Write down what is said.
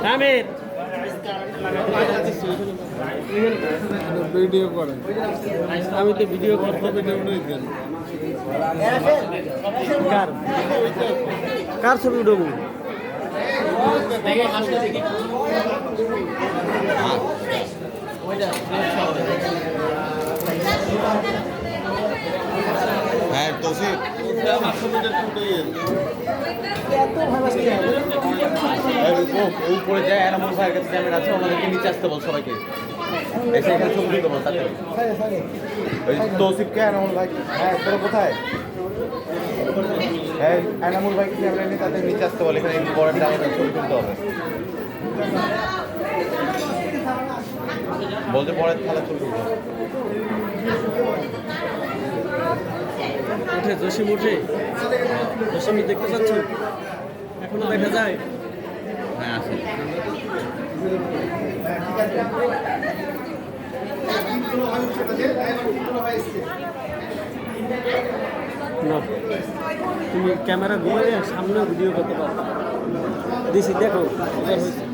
আমির video করে আমি তো ভিডিও করতে ভিডিও নেই দেন কার কার ছবি উঠবো হ্যাঁ তৌসিফ উপরে যায় এনামুল ভাইয়ের কাছে ক্যামেরা আছে ওনাদেরকে নিচে আসতে বল সবাইকে এসে এখানে ছবি তুলতে বল তাকে ওই তৌসিফকে এনামুল ভাই হ্যাঁ তোরা কোথায় হ্যাঁ এনামুল ভাইকে ক্যামেরা নিয়ে তাদের নিচে আসতে বল এখানে পরের আমাদের ছবি তুলতে হবে বলতে পরের থালা ছবি তুলতে হবে উঠে জসিম উঠে জসিম দেখতে পাচ্ছ এখনো দেখা যায় হ্যাঁ আসে না তুমি ক্যামেরা ঘুরে সামনে ভিডিও করতে পারো দিছি দেখো হয়েছে